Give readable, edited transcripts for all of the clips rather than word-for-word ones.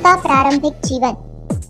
का प्रारंभिक जीवन।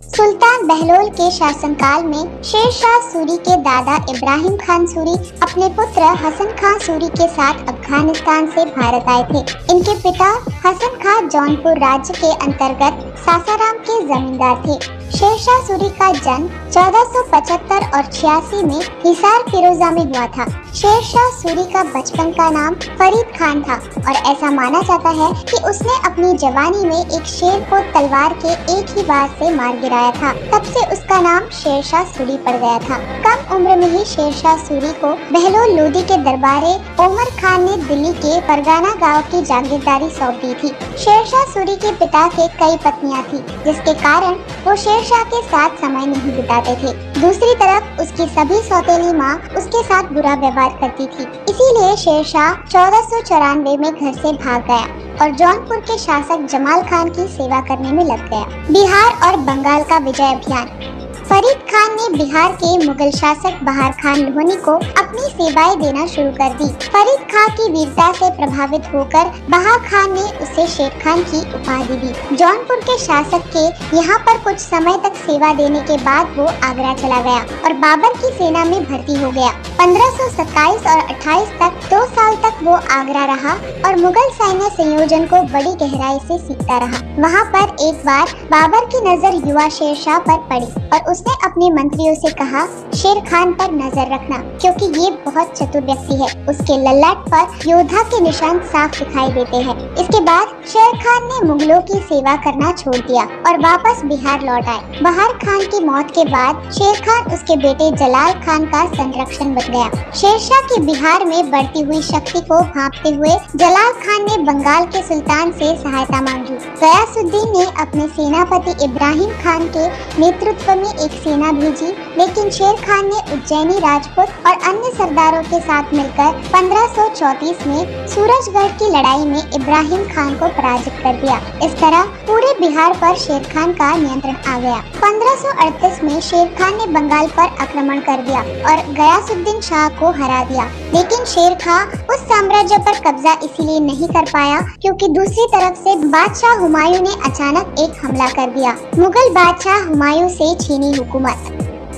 सुल्तान बहलोल के शासनकाल में शेरशाह सूरी के दादा इब्राहिम खान सूरी अपने पुत्र हसन खां सूरी के साथ अफगानिस्तान से भारत आए थे। इनके पिता हसन खां जौनपुर राज्य के अंतर्गत सासाराम के जमींदार थे। शेरशाह सूरी का जन्म 1475 और 86 में हिसार फिरोजा में हुआ था। शेरशाह सूरी का बचपन का नाम फरीद खान था और ऐसा माना जाता है कि उसने अपनी जवानी में एक शेर को तलवार के एक ही बार से मार गिराया था। तब से उसका नाम शेरशाह सूरी पड़ गया था। कम उम्र में ही शेरशाह सूरी को बहलोल लोदी के दरबारे ओमर खान ने दिल्ली के परगाना गांव की जागीरदारी सौंप दी थी। शेरशाह सूरी के पिता के कई पत्नियां थी, जिसके कारण वो शेरशाह के साथ समय नहीं बिताते थे। दूसरी तरफ उसकी सभी सौतेली माँ उसके साथ बुरा व्यवहार करती थी। इसीलिए शेरशाह 1494 में घर से भाग गया और जौनपुर के शासक जमाल खान की सेवा करने में लग गया। बिहार और बंगाल का विजय अभियान। फरीद खान ने बिहार के मुगल शासक बहार खान लोहनी को अपनी सेवाएं देना शुरू कर दी। फरीद खान की वीरता से प्रभावित होकर बहार खान ने उसे शेर खान की उपाधि दी। जौनपुर के शासक के यहाँ पर कुछ समय तक सेवा देने के बाद वो आगरा चला गया और बाबर की सेना में भर्ती हो गया। 1527 और 28 तक 2 साल तक वो आगरा रहा और मुगल सैन्य संयोजन को बड़ी गहराई से सीखता रहा। वहाँ पर एक बार बाबर की नजर युवा शेरशाह पर पड़ी और उसने अपने मंत्रियों से कहा, शेर खान पर नजर रखना क्योंकि ये बहुत चतुर व्यक्ति है। उसके ललाट पर योद्धा के निशान साफ दिखाई देते हैं। इसके बाद शेर खान ने मुगलों की सेवा करना छोड़ दिया और वापस बिहार लौट आए। बहार खान की मौत के बाद शेर खान उसके बेटे जलाल खान का संरक्षण बन गया। शेरशाह की बिहार में बढ़ती हुई शक्ति को भांपते हुए जलाल खान ने बंगाल के सुल्तान से सहायता मांगी। गयासुद्दीन ने अपने सेनापति इब्राहिम खान के नेतृत्व में एक सेना भेजी, लेकिन शेर खान ने उज्जैनी राजपूत और अन्य सरदारों के साथ मिलकर 1534 में सूरजगढ़ की लड़ाई में इब्राहिम खान को पराजित कर दिया। इस तरह पूरे बिहार पर शेर खान का नियंत्रण आ गया। 1538 में शेर खान ने बंगाल पर आक्रमण कर दिया और गयासुद्दीन शाह को हरा दिया, लेकिन शेर खान उस साम्राज्य पर कब्जा इसीलिए नहीं कर पाया क्योंकि दूसरी तरफ से बादशाह हुमायूं ने अचानक एक हमला कर दिया। मुगल बादशाह हुमायूं से छीनी हुकूमत।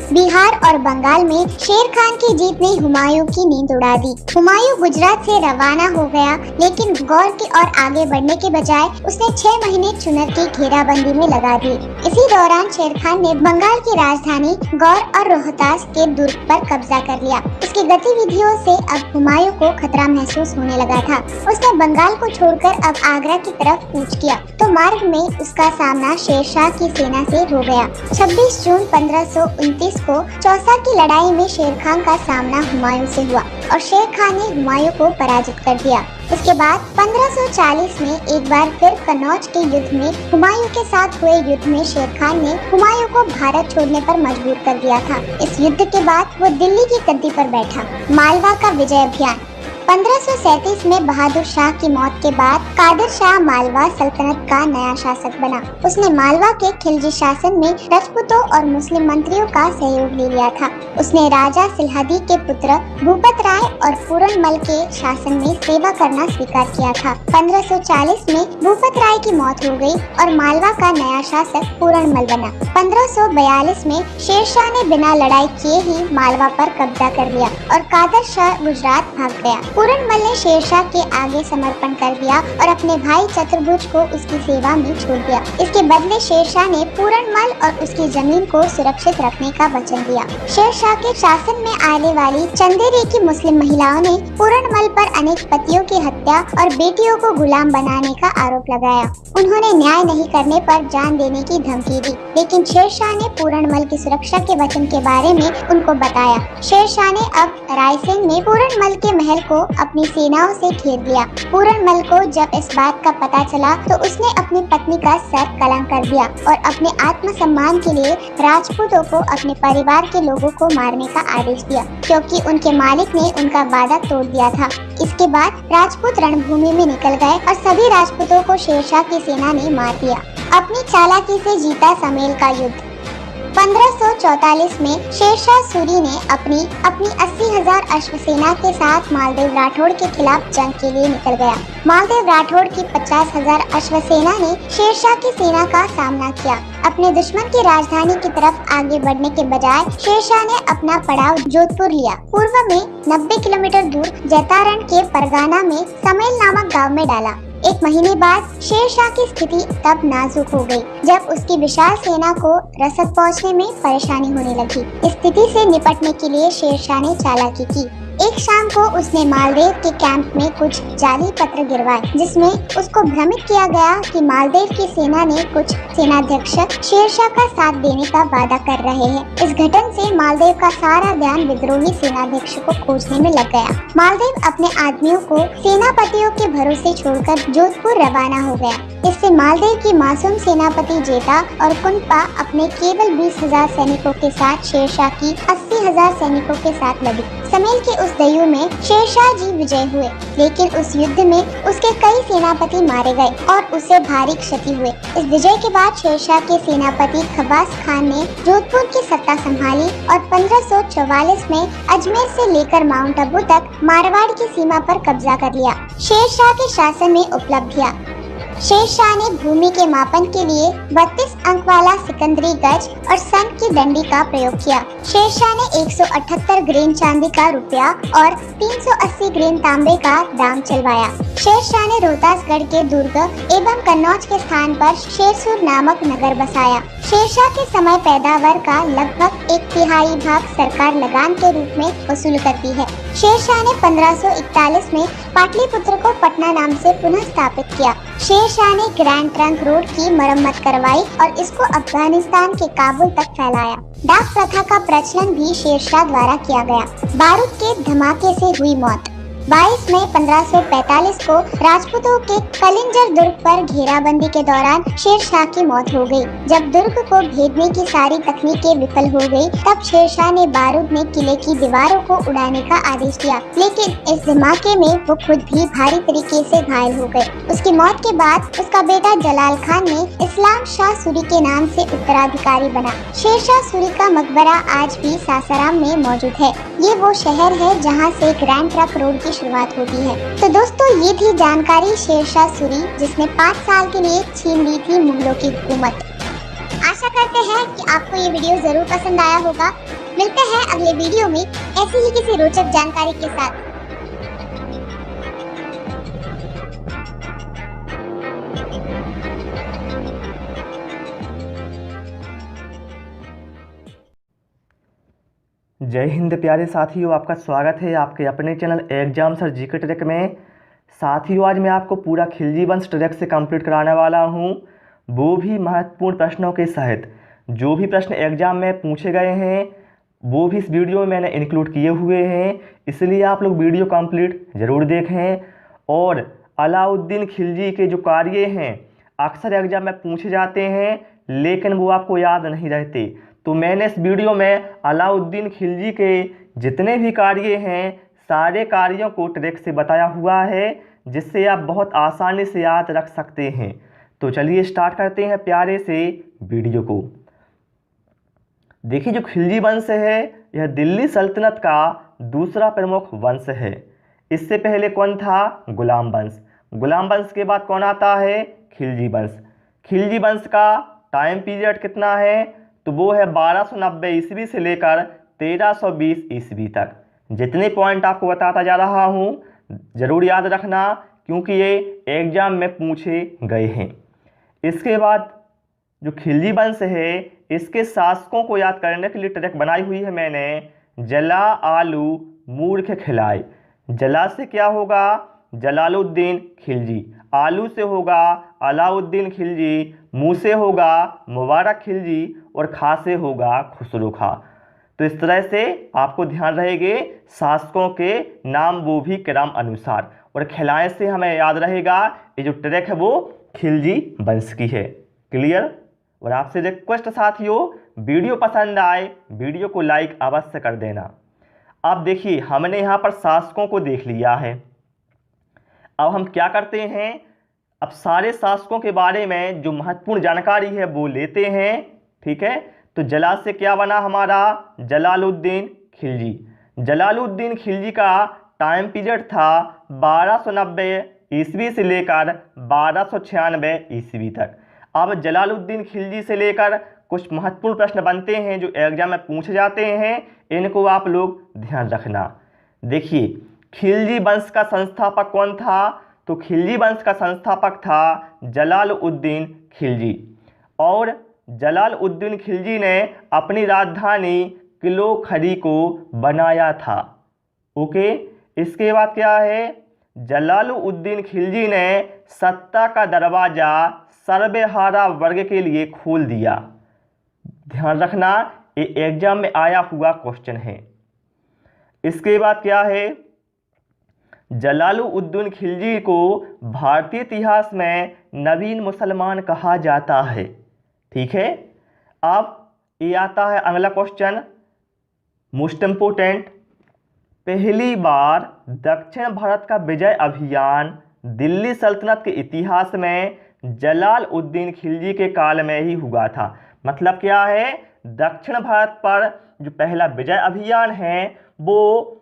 बिहार और बंगाल में शेर खान की जीत ने हुमायूं की नींद उड़ा दी। हुमायूं गुजरात से रवाना हो गया, लेकिन गौर की ओर आगे बढ़ने के बजाय उसने 6 महीने चुनर की घेराबंदी में लगा दी। इसी दौरान शेर खान ने बंगाल की राजधानी गौर और रोहतास के दुर्ग पर कब्जा कर लिया। उसकी गतिविधियों से अब हुमायूं को खतरा महसूस होने लगा था। उसने बंगाल को छोड़कर अब आगरा की तरफ कूच किया, तो मार्ग में उसका सामना शेरशाह की सेना से हो गया। 26 जून 1529 को चौसा की लड़ाई में शेर खान का सामना हुमायूं से हुआ और शेर खान ने हुमायूं को पराजित कर दिया। उसके बाद 1540 में एक बार फिर कन्नौज के युद्ध में हुमायूं के साथ हुए युद्ध में शेर खान ने हुमायूं को भारत छोड़ने पर मजबूर कर दिया था। इस युद्ध के बाद वो दिल्ली की गद्दी पर बैठा। मालवा का विजय अभियान। 1537 में बहादुर शाह की मौत के बाद कादिर शाह मालवा सल्तनत का नया शासक बना। उसने मालवा के खिलजी शासन में राजपूतों और मुस्लिम मंत्रियों का सहयोग ले लिया था। उसने राजा सिलहदी के पुत्र भूपत राय और पूरनमल के शासन में सेवा करना स्वीकार किया था। 1540 में भूपत राय की मौत हो गई और मालवा का नया शासक पूरनमल बना। 1542 में शेरशाह ने बिना लड़ाई किए ही मालवा पर कब्जा कर लिया और कादर शाह गुजरात भाग गया। पूरनमल ने शेरशाह के आगे समर्पण कर दिया और अपने भाई चतुर्भुज को उसकी सेवा में छोड़ दिया। इसके बदले शेरशाह ने पूरनमल और उसकी जमीन को सुरक्षित रखने का वचन दिया। शेरशाह के शासन में आने वाली चंदेरी की मुस्लिम महिलाओं ने पूरनमल पर अनेक पतियों की हत्या और बेटियों को गुलाम बनाने का आरोप लगाया। उन्होंने न्याय नहीं करने पर जान देने की धमकी दी, लेकिन शेरशाह ने पूरनमल की सुरक्षा के वचन के बारे में उनको बताया। शेरशाह ने अब रायसेन में पूरनमल के महल को अपनी सेनाओं से घेर लिया। पूरनमल को जब इस बात का पता चला तो उसने अपनी पत्नी का सर कलम कर दिया और अपने आत्मसम्मान के लिए राजपूतों को अपने परिवार के लोगों को मारने का आदेश दिया, क्योंकि उनके मालिक ने उनका वादा तोड़ दिया था। इसके बाद राजपूत रणभूमि में निकल गए और सभी राजपूतों को शेरशाह की सेना ने मार दिया। अपनी चालाकी से जीता समेल का युद्ध। 1544 में शेरशाह सूरी ने अपनी 80,000 अश्वसेना के साथ मालदेव राठौड़ के खिलाफ जंग के लिए निकल गया। मालदेव राठौड़ की 50,000 अश्वसेना ने शेरशाह की सेना का सामना किया। अपने दुश्मन की राजधानी की तरफ आगे बढ़ने के बजाय शेरशाह ने अपना पड़ाव जोधपुर लिया। पूर्व में 90 किलोमीटर दूर जैतारण के परगाना में समेल नामक गांव में डाला। एक महीने बाद शेरशाह की स्थिति तब नाजुक हो गई, जब उसकी विशाल सेना को रसद पहुंचने में परेशानी होने लगी। इस स्थिति से निपटने के लिए शेरशाह ने चालाकी की। एक शाम को उसने मालदेव के कैंप में कुछ जाली पत्र गिरवाए, जिसमें उसको भ्रमित किया गया कि मालदेव की सेना ने कुछ सेनाध्यक्ष शेरशाह का साथ देने का वादा कर रहे हैं। इस घटना से मालदेव का सारा ध्यान विद्रोही सेनाध्यक्ष को खोजने में लग गया। मालदेव अपने आदमियों को सेनापतियों के भरोसे छोड़कर जोधपुर रवाना हो गया। इससे मालदेव की मासूम सेनापति जेता और कुंपा अपने केवल 20,000 सैनिकों के साथ शेरशाह की 80,000 सैनिकों के साथ लड़ी। समेल के उस दयु में शेरशाह जी विजय हुए, लेकिन उस युद्ध में उसके कई सेनापति मारे गए और उसे भारी क्षति हुए। इस विजय के बाद शेरशाह के सेनापति खब्बास खान ने जोधपुर की सत्ता संभाली और 1544 में अजमेर से लेकर माउंट आबू तक मारवाड़ की सीमा पर कब्जा कर लिया। शेरशाह के शासन में उपलब्धियां। शेरशाह ने भूमि के मापन के लिए 32 अंक वाला सिकंदरी गज और सन की डंडी का प्रयोग किया। शेरशाह ने 178 ग्रेन चांदी का रुपया और 380 ग्रेन तांबे का दाम चलवाया। शेरशाह ने रोहतासगढ़ के दुर्ग एवं कन्नौज के स्थान पर शेरसुर नामक नगर बसाया। शेरशाह के समय पैदावार का लगभग 1/3 भाग सरकार लगान के रूप में वसूल करती है। शेरशाह ने 1541 में पाटलिपुत्र को पटना नाम से पुनः स्थापित किया। शेरशाह ने ग्रैंड ट्रंक रोड की मरम्मत करवाई और इसको अफगानिस्तान के काबुल तक फैलाया। डाक प्रथा का प्रचलन भी शेरशाह द्वारा किया गया। बारूद के धमाके से हुई मौत। 22 मई 1545 को राजपूतों के कलिंजर दुर्ग पर घेराबंदी के दौरान शेरशाह की मौत हो गई। जब दुर्ग को भेदने की सारी तकनीकें विफल हो गई, तब शेरशाह ने बारूद में किले की दीवारों को उड़ाने का आदेश दिया, लेकिन इस धमाके में वो खुद भी भारी तरीके से घायल हो गए। उसकी मौत के बाद उसका बेटा जलाल खान ने इस्लाम शाह सूरी के नाम से उत्तराधिकारी बना। शेरशाह सूरी का मकबरा आज भी सासाराम में मौजूद है। ये वो शहर है जहाँ से ग्रैंड ट्रंक रोड की शुरुआत होती है। तो दोस्तों, ये थी जानकारी शेरशाह सूरी, जिसने 5 साल के लिए छीन ली थी मुगलों की हुकूमत। आशा करते हैं कि आपको ये वीडियो जरूर पसंद आया होगा। मिलते हैं अगले वीडियो में ऐसी ही किसी रोचक जानकारी के साथ। जय हिंद प्यारे साथियों, आपका स्वागत है आपके अपने channel exam sir GK track में। साथियों, आज मैं आपको पूरा खिलजी वंश ट्रैक से कंप्लीट कराने वाला हूं, वो भी महत्वपूर्ण प्रश्नों के सहित। जो भी प्रश्न एग्जाम में पूछे गए हैं वो भी इस वीडियो में मैंने इंक्लूड किए हुए हैं, इसलिए आप लोग वीडियो कंप्लीट ज़रूर देखें। और अलाउद्दीन खिलजी के जो कार्य हैं अक्सर एग्जाम में पूछे जाते हैं, लेकिन वो आपको याद नहीं रहते। तो मैंने इस वीडियो में अलाउद्दीन खिलजी के जितने भी कार्य हैं सारे कार्यों को ट्रिक से बताया हुआ है, जिससे आप बहुत आसानी से याद रख सकते हैं। तो चलिए स्टार्ट करते हैं प्यारे से वीडियो को। देखिए, जो खिलजी वंश है यह दिल्ली सल्तनत का दूसरा प्रमुख वंश है। इससे पहले कौन था? गुलाम वंश। गुलाम वंश के बाद कौन आता है? खिलजी वंश। खिलजी वंश का टाइम पीरियड कितना है? तो वो है 1290 ईस्वी से लेकर 1320 ईस्वी तक। जितने पॉइंट आपको बताता जा रहा हूँ ज़रूर याद रखना, क्योंकि ये एग्जाम में पूछे गए हैं। इसके बाद जो खिलजी वंश है इसके शासकों को याद करने के लिए ट्रिक बनाई हुई है मैंने। जला आलू मूर्ख खिलाए। जला से क्या होगा? जलालुद्दीन खिलजी। आलू से होगा अलाउद्दीन खिलजी। मुँह से होगा मुबारक खिलजी। और खा से होगा खुसरो खा। तो इस तरह से आपको ध्यान रहेंगे शासकों के नाम, वो भी क्रम अनुसार। और खिलाए से हमें याद रहेगा ये जो ट्रैक है वो खिलजी वंश की है। क्लियर? और आपसे रिक्वेस्ट साथियों, वीडियो पसंद आए वीडियो को लाइक अवश्य कर देना। अब देखिए, हमने यहाँ पर शासकों को देख लिया है। अब हम क्या करते हैं, अब सारे शासकों के बारे में जो महत्वपूर्ण जानकारी है वो लेते हैं। ठीक है, तो जला से क्या बना हमारा जलालुद्दीन खिलजी। जलालुद्दीन खिलजी का टाइम पीरियड था 1290 ईस्वी से लेकर 1296 ईस्वी तक। अब जलालुद्दीन खिलजी से लेकर कुछ महत्वपूर्ण प्रश्न बनते हैं जो एग्जाम में पूछे जाते हैं, इनको आप लोग ध्यान रखना। देखिए, खिलजी वंश का संस्थापक कौन था? तो खिलजी वंश का संस्थापक था जलालुद्दीन खिलजी, और जलालुद्दीन खिलजी ने अपनी राजधानी किलो खड़ी को बनाया था। ओके, इसके बाद क्या है, जलालुद्दीन खिलजी ने सत्ता का दरवाजा सर्वहारा वर्ग के लिए खोल दिया। ध्यान रखना, ये एग्जाम में आया हुआ क्वेश्चन है। इसके बाद क्या है, जलालुद्दीन खिलजी को भारतीय इतिहास में नवीन मुसलमान कहा जाता है। ठीक है, अब ये आता है अगला क्वेश्चन, मोस्ट इम्पोर्टेंट। पहली बार दक्षिण भारत का विजय अभियान दिल्ली सल्तनत के इतिहास में जलालुद्दीन खिलजी के काल में ही हुआ था। मतलब क्या है, दक्षिण भारत पर जो पहला विजय अभियान है वो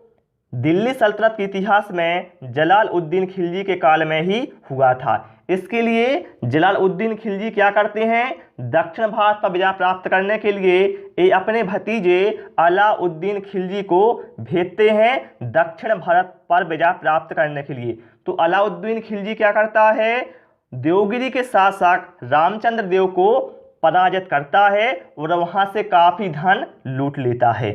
दिल्ली सल्तनत के इतिहास में जलालुद्दीन खिलजी के काल में ही हुआ था। इसके लिए जलालुद्दीन खिलजी क्या करते हैं, दक्षिण भारत पर विजय प्राप्त करने के लिए ये अपने भतीजे अलाउद्दीन खिलजी को भेजते हैं दक्षिण भारत पर विजय प्राप्त करने के लिए। तो अलाउद्दीन खिलजी क्या करता है, देवगिरी के शासक रामचंद्र देव को पराजित करता है और वहां से काफी धन लूट लेता है।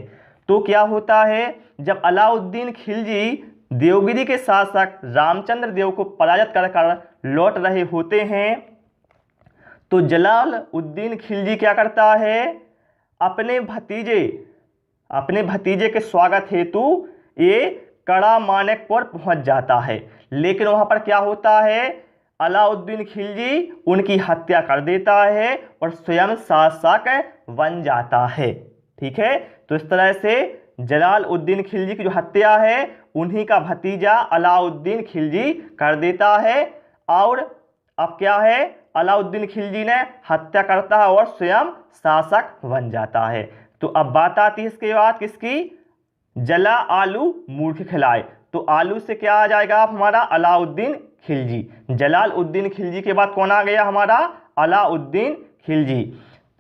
तो क्या होता है, जब अलाउद्दीन खिलजी देवगिरी के शासक रामचंद्र देव को पराजित कर लौट रहे होते हैं तो जलालुद्दीन खिलजी क्या करता है, अपने भतीजे के स्वागत हेतु ये कड़ा मानेकपुर पहुंच जाता है। लेकिन वहां पर क्या होता है, अलाउद्दीन खिलजी उनकी हत्या कर देता है और स्वयं शासक बन जाता है। ठीक है, तो इस तरह से जलालुद्दीन खिलजी की जो हत्या है उन्हीं का भतीजा अलाउद्दीन खिलजी कर देता है। और अब क्या है, अलाउद्दीन खिलजी ने हत्या करता है और स्वयं शासक बन जाता है। तो अब बात आती है इसके बाद किसकी, जला आलू मूर्ख खिलाए। तो आलू से क्या आ जाएगा हमारा अलाउद्दीन खिलजी। जलालुद्दीन खिलजी के बाद कौन आ गया हमारा, अलाउद्दीन खिलजी।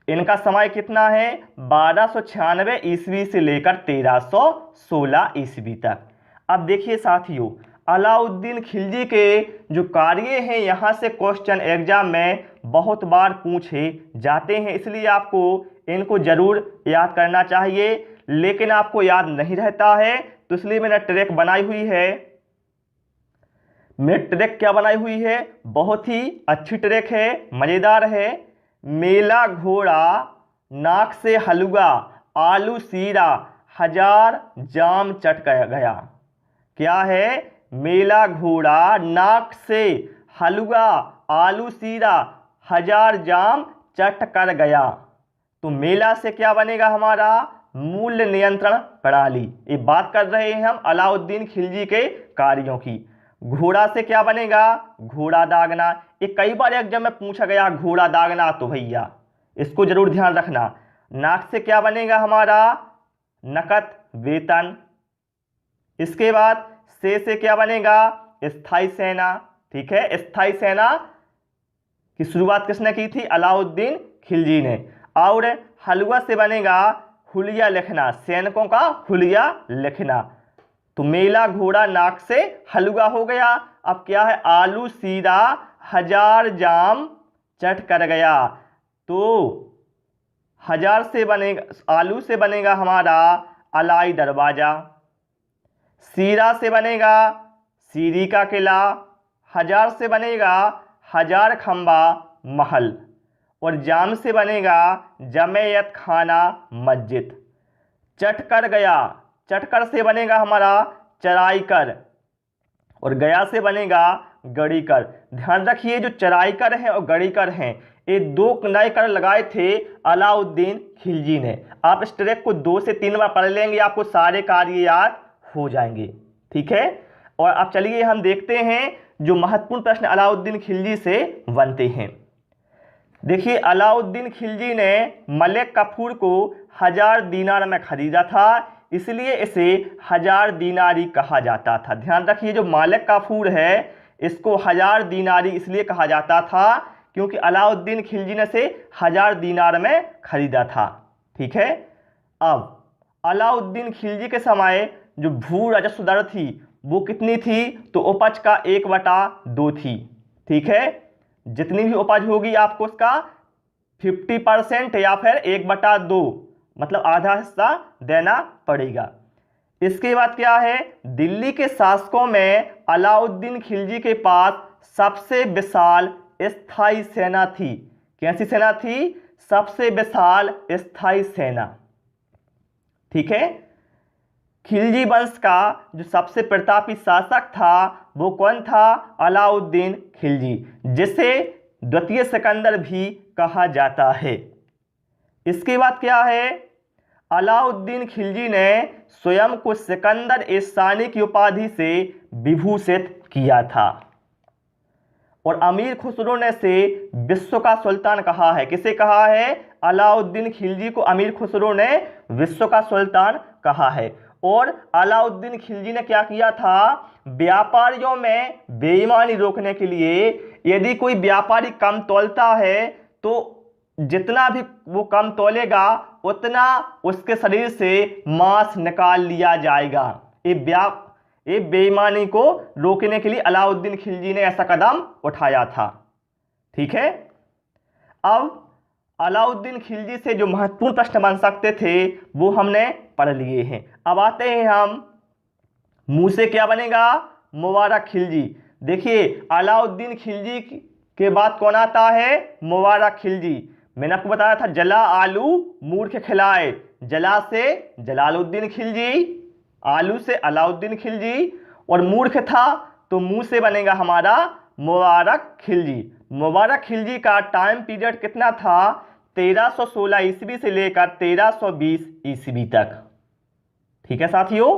इनका समय कितना है, 1296 ईस्वी से लेकर 1316 ईस्वी तक। अब देखिए साथियों, अलाउद्दीन खिलजी के जो कार्य हैं यहाँ से क्वेश्चन एग्जाम में बहुत बार पूछे जाते हैं, इसलिए आपको इनको जरूर याद करना चाहिए। लेकिन आपको याद नहीं रहता है तो इसलिए मैंने ट्रैक बनाई हुई है। मैं ट्रैक क्या बनाई हुई है, बहुत ही अच्छी ट्रैक है, मज़ेदार है। मेला घोड़ा, नाक से हलवा, आलू सीरा, 1000 जाम चट गया। क्या है, मेला घोड़ा, नाक से हलवा, आलू सीरा, 1000 जाम चट कर गया। तो मेला से क्या बनेगा हमारा, मूल्य नियंत्रण प्रणाली। ये बात कर रहे हैं हम अलाउद्दीन खिलजी के कार्यों की। घोड़ा से क्या बनेगा, घोड़ा दागना। ये कई बार एग्जाम में पूछा गया घोड़ा दागना, तो भैया इसको जरूर ध्यान रखना। नाक से क्या बनेगा हमारा, नकद वेतन। इसके बाद से क्या बनेगा, स्थायी सेना। ठीक है, स्थायी सेना की शुरुआत किसने की थी, अलाउद्दीन खिलजी ने। और हलवा से बनेगा हुलिया लिखना, सैनिकों का हुलिया लिखना। तो मेला घोड़ा नाक से हलवा हो गया। अब क्या है, आलू सीरा 1000 जाम चट कर गया। तो 1000 से बनेगा, आलू से बनेगा हमारा अलाई दरवाजा। सीरा से बनेगा सीरी का किला। 1000 से बनेगा 1000 खंबा महल। और जाम से बनेगा जमेयत खाना मस्जिद। चटकर गया, चटकर से बनेगा हमारा चराईकर। और गया से बनेगा गढ़ीकर। ध्यान रखिए, जो चराईकर हैं और गढ़ीकर हैं ये 2 नए कर लगाए थे अलाउद्दीन खिलजी ने। आप इस ट्रैक को 2 से 3 बार पढ़ लेंगे, आपको सारे कार्य याद हो जाएंगे। ठीक है, और अब चलिए हम देखते हैं जो महत्वपूर्ण प्रश्न अलाउद्दीन खिलजी से बनते हैं। देखिए, अलाउद्दीन खिलजी ने मलिक कफूर को 1000 दीनार में खरीदा था, इसलिए इसे 1000 दीनारी कहा जाता था। ध्यान रखिए, जो मलिक कफूर है इसको 1000 दीनारी इसलिए कहा जाता था क्योंकि अलाउद्दीन खिलजी ने इसे 1000 दीनार में खरीदा था। ठीक है। अब अलाउद्दीन खिलजी के समय जो भू राजस्व दर थी वो कितनी थी? तो उपज का 1/2 थी। ठीक है। जितनी भी उपज होगी आपको उसका 50% या फिर 1/2 मतलब आधा हिस्सा देना पड़ेगा। इसके बाद क्या है? दिल्ली के शासकों में अलाउद्दीन खिलजी के पास सबसे विशाल स्थायी सेना थी। कैसी सेना थी? सबसे विशाल स्थायी सेना। ठीक है। खिलजी वंश का जो सबसे प्रतापी शासक था वो कौन था? अलाउद्दीन खिलजी, जिसे द्वितीय सिकंदर भी कहा जाता है। इसके बाद क्या है? अलाउद्दीन खिलजी ने स्वयं को सिकंदर ए सानी की उपाधि से विभूषित किया था और अमीर खुसरो ने से विश्व का सुल्तान कहा है। किसे कहा है? अलाउद्दीन खिलजी को अमीर खुसरो ने विश्व का सुल्तान कहा है। और अलाउद्दीन खिलजी ने क्या किया था? व्यापारियों में बेईमानी रोकने के लिए यदि कोई व्यापारी कम तौलता है तो जितना भी वो कम तौलेगा उतना उसके शरीर से मांस निकाल लिया जाएगा। ये बेईमानी को रोकने के लिए अलाउद्दीन खिलजी ने ऐसा कदम उठाया था। ठीक है। अब अलाउद्दीन खिलजी से जो महत्वपूर्ण प्रश्न बन सकते थे वो हमने पढ़ लिए हैं। अब आते हैं हम मुंह से क्या बनेगा? मुबारक खिलजी। देखिए, अलाउद्दीन खिलजी के बाद कौन आता है? मुबारक खिलजी। मैंने आपको बताया था जला आलू मूर्ख खिलाए। जला से जलालुद्दीन खिलजी, आलू से अलाउद्दीन खिलजी और मूर्ख था तो मुंह से बनेगा हमारा मुबारक खिलजी। मुबारक खिलजी का टाइम पीरियड कितना था? 1316 ईस्वी से लेकर 1320 ईस्वी तक। ठीक है साथियों।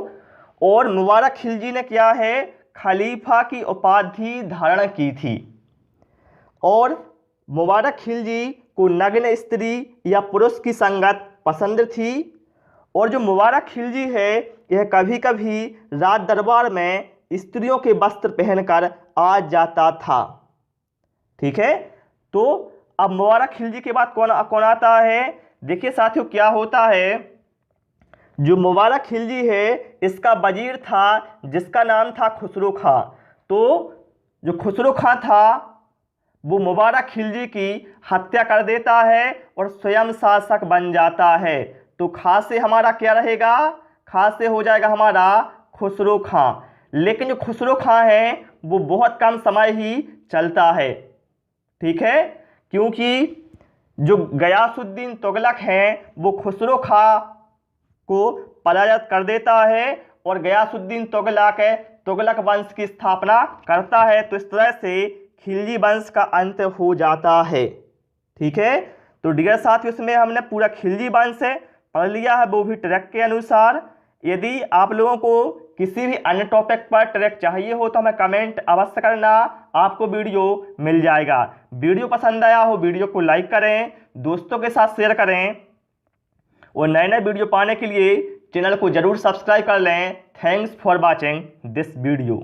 और मुबारक खिलजी ने क्या है? खलीफा की उपाधि धारण की थी। और मुबारक खिलजी को नग्न स्त्री या पुरुष की संगत पसंद थी। और जो मुबारक खिलजी है यह कभी कभी राज दरबार में स्त्रियों के वस्त्र पहनकर आ जाता था। ठीक है। तो अब मुबारक खिलजी के बाद कौन आता है? देखिए साथियों, क्या होता है, जो मुबारक खिलजी है इसका वजीर था जिसका नाम था खुसरो खां। तो जो खुसरो खां था वो मुबारक खिलजी की हत्या कर देता है और स्वयं शासक बन जाता है। तो खां से हमारा क्या रहेगा? खां से हो जाएगा हमारा खुसरो खां। लेकिन जो खुसरो खां है वो बहुत कम समय ही चलता है। ठीक है। क्योंकि जो गयासुद्दीन तुगलक हैं वो खुसरो खां को पराजित कर देता है और गयासुद्दीन तुगलक वंश की स्थापना करता है। तो इस तरह से खिलजी वंश का अंत हो जाता है। ठीक है। तो डियर साथियों, इसमें हमने पूरा खिलजी वंश पढ़ लिया है, वो भी ट्रैक के अनुसार। यदि आप लोगों को किसी भी अन्य टॉपिक पर ट्रैक चाहिए हो तो हमें कमेंट अवश्य करना, आपको वीडियो मिल जाएगा। वीडियो पसंद आया हो वीडियो को लाइक करें, दोस्तों के साथ शेयर करें और नए नए वीडियो पाने के लिए चैनल को जरूर सब्सक्राइब कर लें। Thanks for watching this video.